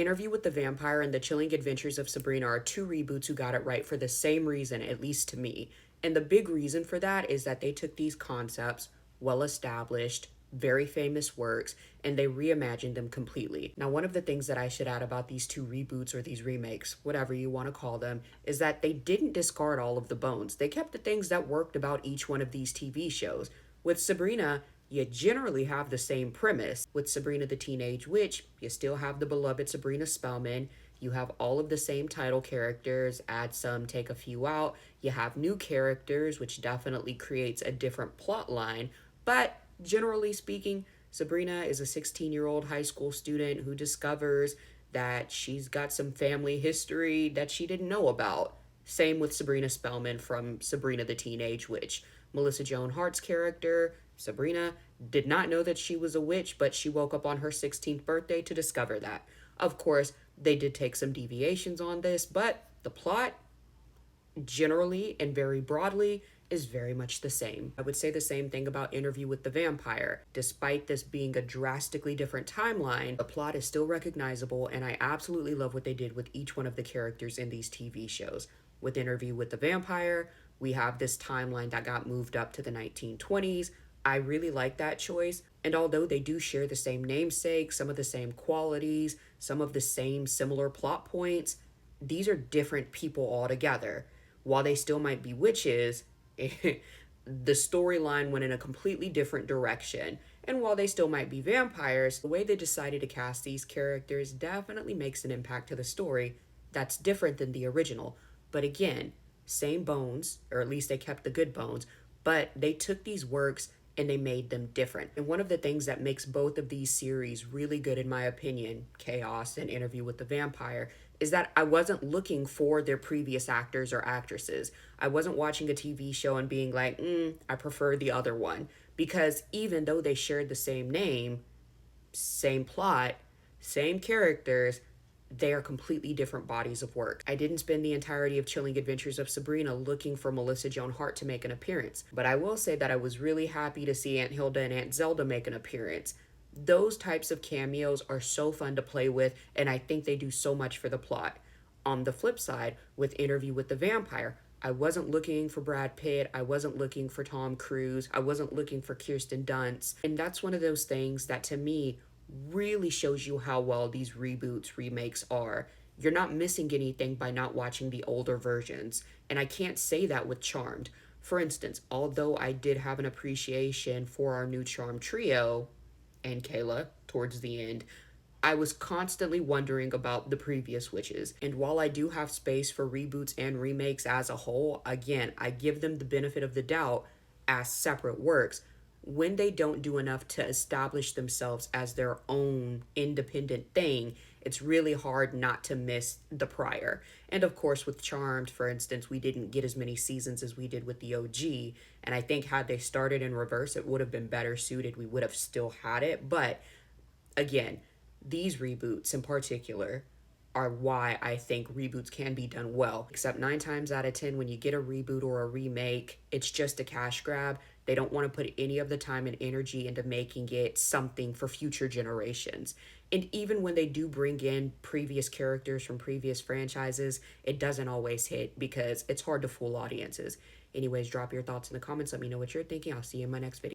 Interview with the Vampire and The Chilling Adventures of Sabrina are two reboots who got it right for the same reason, at least to me. And the big reason for that is that they took these concepts, well established, very famous works, and they reimagined them completely. Now, one of the things that I should add about these two reboots or these remakes, whatever you want to call them, is that they didn't discard all of the bones. They kept the things that worked about each one of these TV shows. With Sabrina, you generally have the same premise. With Sabrina the Teenage Witch, you still have the beloved Sabrina Spellman. You have all of the same title characters, add some, take a few out. You have new characters, which definitely creates a different plot line. But generally speaking, Sabrina is a 16-year-old high school student who discovers that she's got some family history that she didn't know about. Same with Sabrina Spellman from Sabrina the Teenage Witch. Melissa Joan Hart's character, Sabrina, did not know that she was a witch, but she woke up on her 16th birthday to discover that. Of course, they did take some deviations on this, but the plot, generally and very broadly, is very much the same. I would say the same thing about Interview with the Vampire. Despite this being a drastically different timeline, the plot is still recognizable, and I absolutely love what they did with each one of the characters in these TV shows. With Interview with the Vampire, we have this timeline that got moved up to the 1920s. I really like that choice. And although they do share the same namesake, some of the same qualities, some of the same similar plot points, these are different people altogether. While they still might be witches, the storyline went in a completely different direction. And while they still might be vampires, the way they decided to cast these characters definitely makes an impact to the story that's different than the original. But again, same bones, or at least they kept the good bones, but they took these works and they made them different. And one of the things that makes both of these series really good, in my opinion, Chaos and Interview with the Vampire, is that I wasn't looking for their previous actors or actresses. I wasn't watching a TV show and being like, I prefer the other one. Because even though they shared the same name, same plot, same characters, they are completely different bodies of work. I didn't spend the entirety of Chilling Adventures of Sabrina looking for Melissa Joan Hart to make an appearance, but I will say that I was really happy to see Aunt Hilda and Aunt Zelda make an appearance. Those types of cameos are so fun to play with, and I think they do so much for the plot. On the flip side, with Interview with the Vampire, I wasn't looking for Brad Pitt, I wasn't looking for Tom Cruise, I wasn't looking for Kirsten Dunst, and that's one of those things that to me really shows you how well these reboots, remakes are. You're not missing anything by not watching the older versions, and I can't say that with Charmed. For instance, although I did have an appreciation for our new Charmed trio, and Kayla, towards the end, I was constantly wondering about the previous witches. And while I do have space for reboots and remakes as a whole, again, I give them the benefit of the doubt as separate works. When they don't do enough to establish themselves as their own independent thing, it's really hard not to miss the prior. And of course, with Charmed, for instance, we didn't get as many seasons as we did with the OG. And I think had they started in reverse, it would have been better suited. We would have still had it. But again, these reboots in particular are why I think reboots can be done well. Except 9 times out of 10, when you get a reboot or a remake, it's just a cash grab. They don't want to put any of the time and energy into making it something for future generations. And even when they do bring in previous characters from previous franchises, it doesn't always hit because it's hard to fool audiences. Anyways, drop your thoughts in the comments. Let me know what you're thinking. I'll see you in my next video.